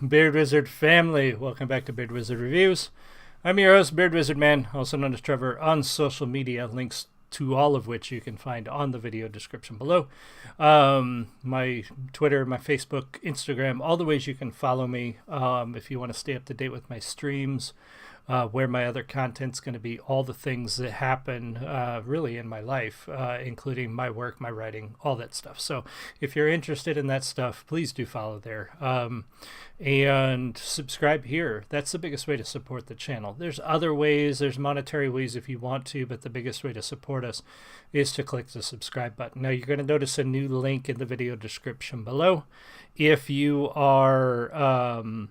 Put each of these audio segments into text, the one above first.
Beard Wizard family, welcome back to Beard Wizard Reviews. I'm your host, Beard Wizard Man, also known as Trevor, on social media, links to all of which you can find on the video description below. My Twitter, my Facebook, Instagram, all the ways you can follow me if you want to stay up to date with my streams, where my other content's going to be, all the things that happen really in my life, including my work, my writing, all that stuff. So if you're interested in that stuff, please do follow there. And subscribe here. That's the biggest way to support the channel. There's other ways, there's monetary ways if you want to, but the biggest way to support us is to click the subscribe button. Now you're going to notice a new link in the video description below. If you are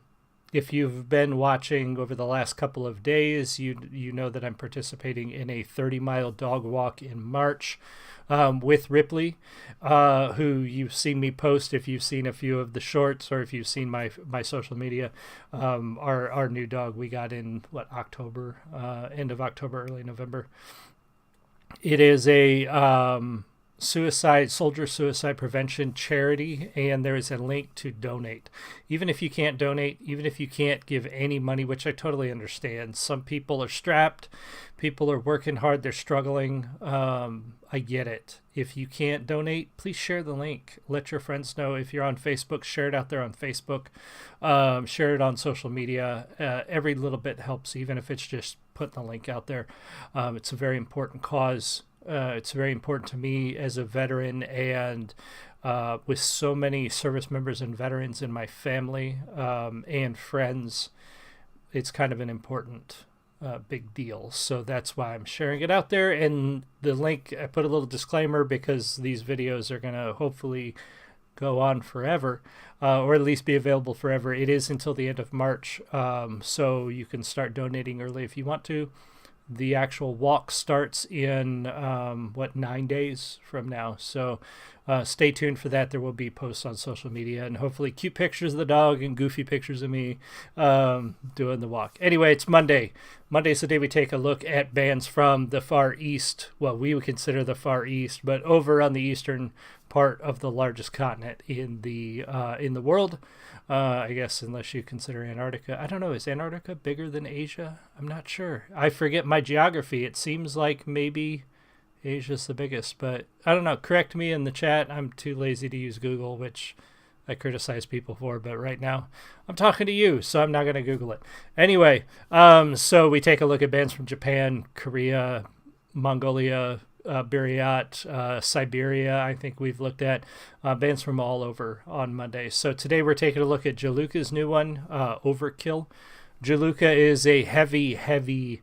if you've been watching over the last couple of days, you know that I'm participating in a 30-mile dog walk in March with Ripley, who you've seen me post if you've seen a few of the shorts or if you've seen my social media. Our new dog we got in, October, end of October, early November. It is a soldier suicide prevention charity, and there is a link to donate. Even if you can't donate, even if you can't give any money, which I totally understand, some people are strapped, people are working hard, they're struggling. I get it. If you can't donate, please share the link. Let your friends know. If you're on Facebook, share it out there on Facebook. Share it on social media. Every little bit helps, even if it's just putting the link out there. It's a very important cause. It's very important to me as a veteran, and with so many service members and veterans in my family and friends, it's kind of an important big deal. So that's why I'm sharing it out there. And the link, I put a little disclaimer because these videos are going to hopefully go on forever, or at least be available forever. It is until the end of March, so you can start donating early if you want to. The actual walk starts in 9 days from now, so stay tuned for that. There will be posts on social media and hopefully cute pictures of the dog and goofy pictures of me doing the walk. Anyway, it's Monday. Monday's the day we take a look at bands from the Far East. Well, we would consider the Far East, but over on the eastern part of the largest continent in the world. I guess unless you consider Antarctica. I don't know. Is Antarctica bigger than Asia? I'm not sure. I forget my geography. It seems like maybe Asia's the biggest, but I don't know. Correct me in the chat. I'm too lazy to use Google, which I criticize people for, but right now I'm talking to you, so I'm not going to Google it. Anyway, so we take a look at bands from Japan, Korea, Mongolia, Buryat, Siberia. I think we've looked at bands from all over on Monday. So today we're taking a look at Jaluka's new one, Overkill. Jaluka is a heavy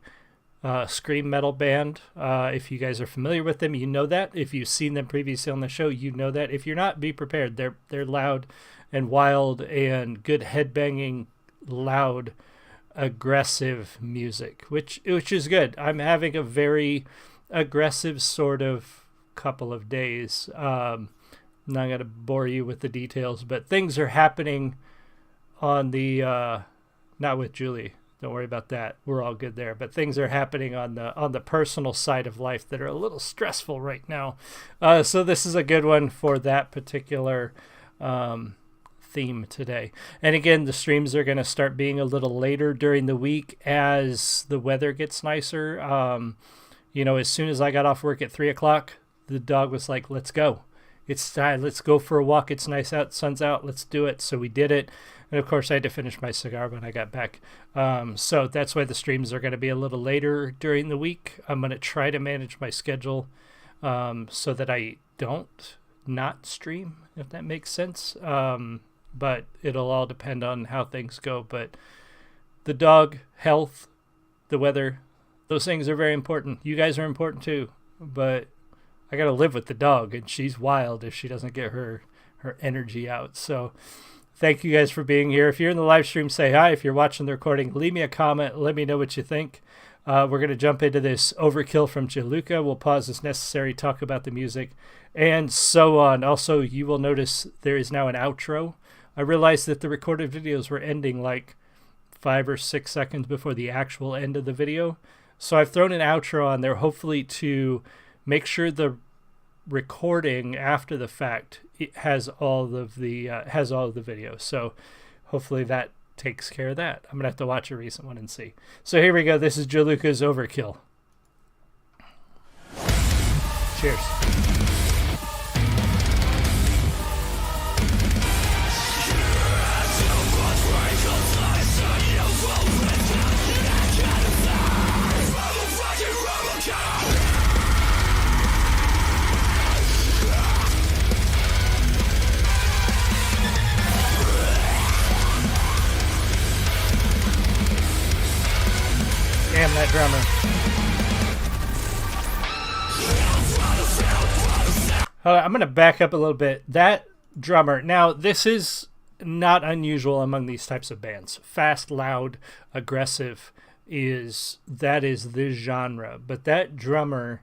scream metal band. If you guys are familiar with them, you know that. If you've seen them previously on the show, you know that. If you're not, be prepared. They're loud and wild and good headbanging, loud, aggressive music, which is good. I'm having a very aggressive sort of couple of days. I'm not going to bore you with the details, but things are happening on the not with Julie, don't worry about that, we're all good there, but things are happening on the personal side of life that are a little stressful right now, so this is a good one for that particular theme today. And again, the streams are going to start being a little later during the week as the weather gets nicer. As soon as I got off work at 3 o'clock, the dog was like, let's go. It's time. Let's go for a walk. It's nice out. Sun's out. Let's do it. So we did it. And, of course, I had to finish my cigar when I got back. So that's why the streams are going to be a little later during the week. I'm going to try to manage my schedule so that I don't not stream, if that makes sense. But it'll all depend on how things go. But the dog, health, the weather, those things are very important. You guys are important too, but I got to live with the dog, and she's wild if she doesn't get her energy out. So thank you guys for being here. If you're in the live stream, say hi. If you're watching the recording, leave me a comment. Let me know what you think. We're going to jump into this Overkill from Jaluka. We'll pause as necessary, talk about the music, and so on. Also, you will notice there is now an outro. I realized that the recorded videos were ending like 5 or 6 seconds before the actual end of the video. So I've thrown an outro on there, hopefully to make sure the recording after the fact it has all of the video. So hopefully that takes care of that. I'm gonna have to watch a recent one and see. So here we go. This is Jaluka's Overkill. Cheers. Damn, that drummer. I'm going to back up a little bit. That drummer, now this is not unusual among these types of bands. Fast, loud, aggressive is the genre. But that drummer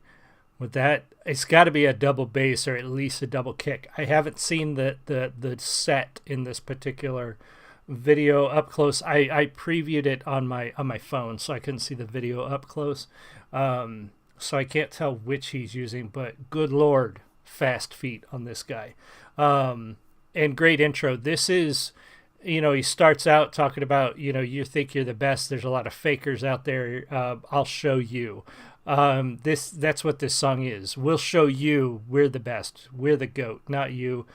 with that, it's got to be a double bass or at least a double kick. I haven't seen the set in this particular video up close. I previewed it on my phone, so I couldn't see the video up close. So I can't tell which he's using, but good Lord, fast feet on this guy. And great intro. This is, he starts out talking about, you think you're the best. There's a lot of fakers out there. I'll show you. That's what this song is. We'll show you we're the best. We're the GOAT, not you.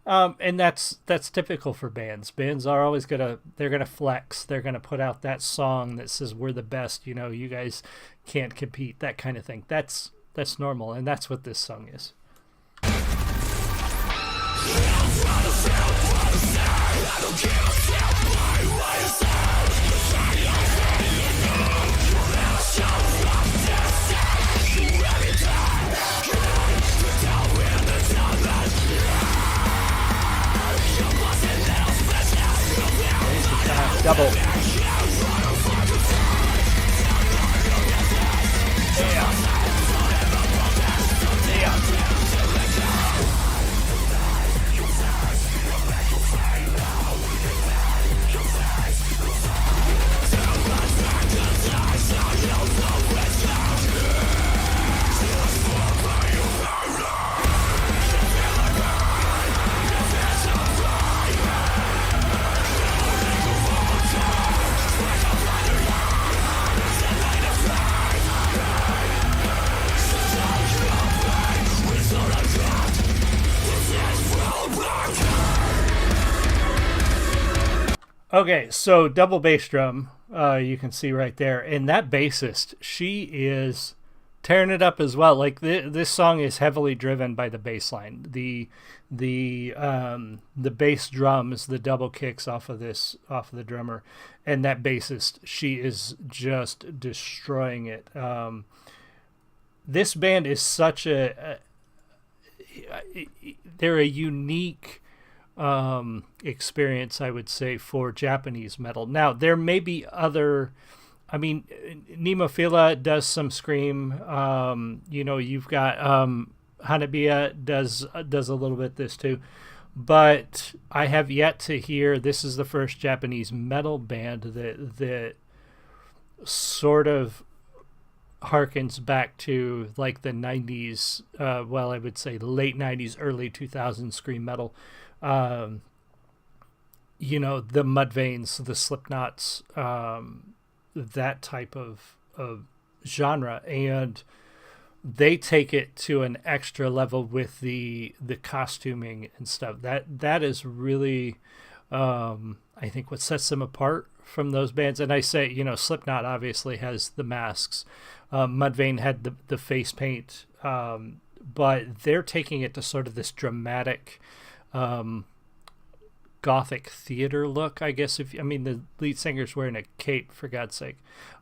And that's typical for bands. Bands are always they're gonna flex. They're gonna put out that song that says we're the best. You guys can't compete. That kind of thing. That's normal, and that's what this song is. Double. Okay, so double bass drum, you can see right there, and that bassist, she is tearing it up as well. Like this song is heavily driven by the bass line, the bass drums, the double kicks off of the drummer, and that bassist, she is just destroying it. This band is such they're a unique experience, I would say, for Japanese metal. Now there may be other, Nemophila does some scream. You've got Hanabiya does a little bit this too, but I have yet to hear. This is the first Japanese metal band that sort of harkens back to like the 90s. I would say late 90s, early 2000s scream metal. The Mudvaynes, the Slipknots, that type of genre, and they take it to an extra level with the costuming and stuff. That is really, I think, what sets them apart from those bands. And I say, Slipknot obviously has the masks. Mudvayne had the face paint, but they're taking it to sort of this dramatic, gothic theater look, I guess. The lead singer's wearing a cape, for God's sake.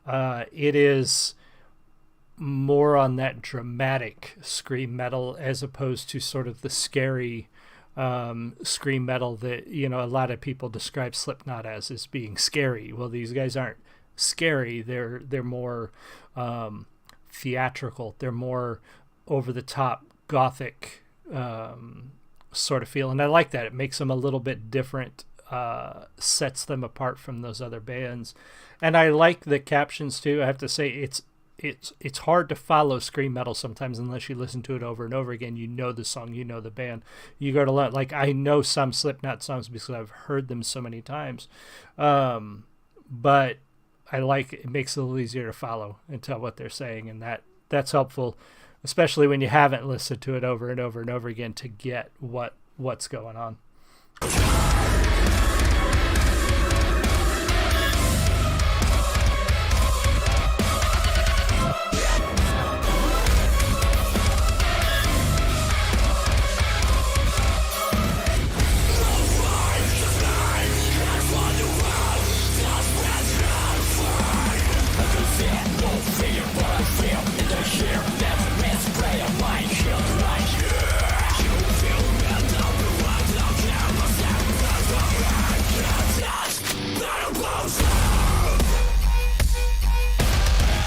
It is more on that dramatic scream metal as opposed to sort of the scary scream metal that a lot of people describe Slipknot as being scary. Well, these guys aren't scary. They're more theatrical. They're more over the top gothic sort of feel, and I like that. It makes them a little bit different, sets them apart from those other bands. And I like the captions too. I have to say, it's hard to follow scream metal sometimes unless you listen to it over and over again. You know the song, you know the band. You go to like I know some Slipknot songs because I've heard them so many times, but I like it makes it a little easier to follow and tell what they're saying, and that's helpful, especially when you haven't listened to it over and over and over again to get what's going on.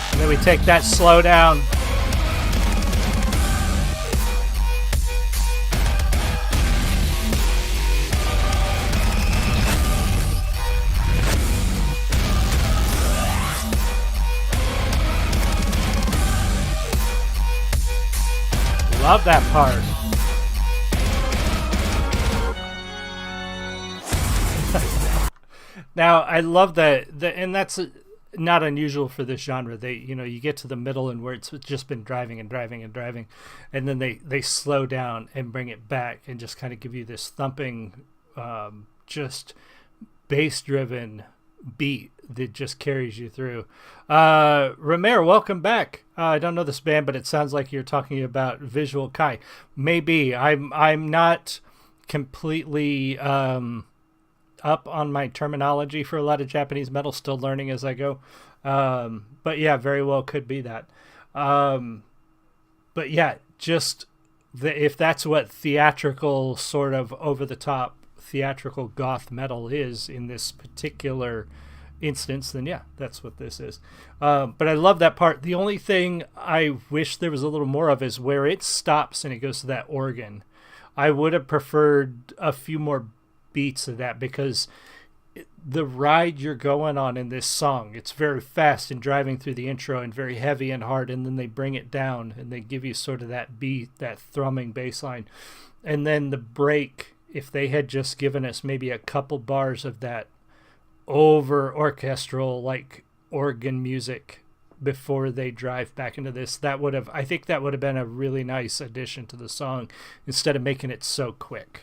And then we take that slow down. Love that part. Now I love that, and that's not unusual for this genre. You get to the middle and where it's just been driving and driving and driving, and then they slow down and bring it back and just kind of give you this thumping, just bass-driven beat that just carries you through. Romero, welcome back. I don't know this band, but it sounds like you're talking about Visual Kai. Maybe I'm not completely up on my terminology for a lot of Japanese metal, still learning as I go. But yeah, very well could be that. But yeah, just if that's what theatrical, sort of over the top theatrical goth metal is in this particular instance, then yeah, that's what this is. But I love that part. The only thing I wish there was a little more of is where it stops and it goes to that organ. I would have preferred a few more beats of that, because the ride you're going on in this song, it's very fast and driving through the intro and very heavy and hard, and then they bring it down and they give you sort of that beat, that thrumming bass line, and then the break. If they had just given us maybe a couple bars of that over orchestral like organ music before they drive back into this, I think that would have been a really nice addition to the song instead of making it so quick.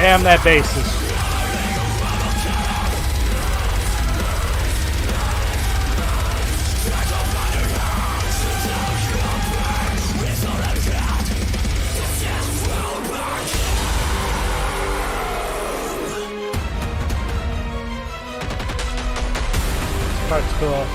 Damn, that bass is... This part's cool.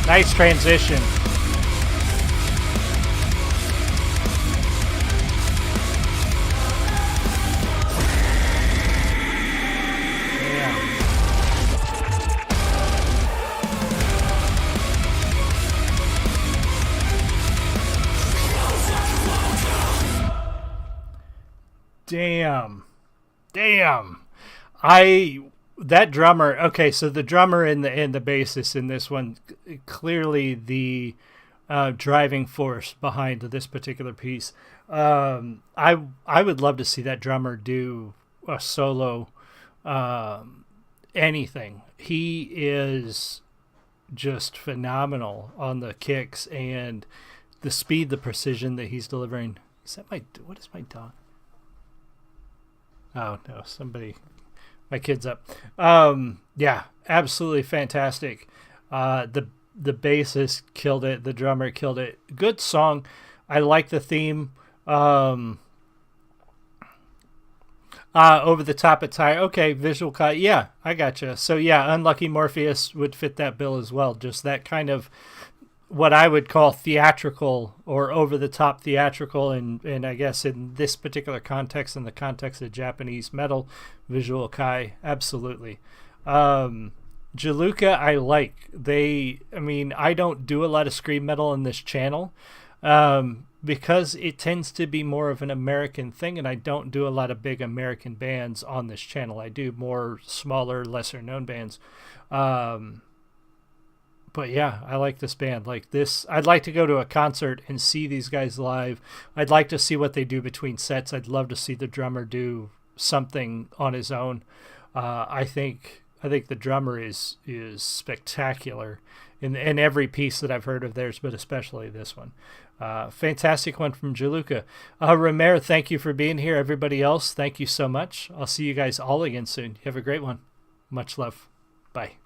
Nice transition. Damn. That drummer. Okay, so the drummer and the bassist in this one, clearly the driving force behind this particular piece. I would love to see that drummer do a solo, anything. He is just phenomenal on the kicks and the speed, the precision that he's delivering. What is my dog? Oh no, somebody My kid's up. Yeah, absolutely fantastic. The bassist killed it. The drummer killed it. Good song. I like the theme. Over the top attire. Okay, visual cut. Yeah, I gotcha. So yeah, Unlucky Morpheus would fit that bill as well. Just that kind of what I would call theatrical or over the top theatrical, and I guess in this particular context, in the context of Japanese metal, visual kai, absolutely. Jaluka, I like. I don't do a lot of scream metal on this channel because it tends to be more of an American thing, and I don't do a lot of big American bands on this channel. I do more smaller, lesser known bands. But yeah, I like this band. Like this, I'd like to go to a concert and see these guys live. I'd like to see what they do between sets. I'd love to see the drummer do something on his own. I think the drummer is spectacular in every piece that I've heard of theirs, but especially this one. Fantastic one from Jaluka. Romero, thank you for being here. Everybody else, thank you so much. I'll see you guys all again soon. You have a great one. Much love. Bye.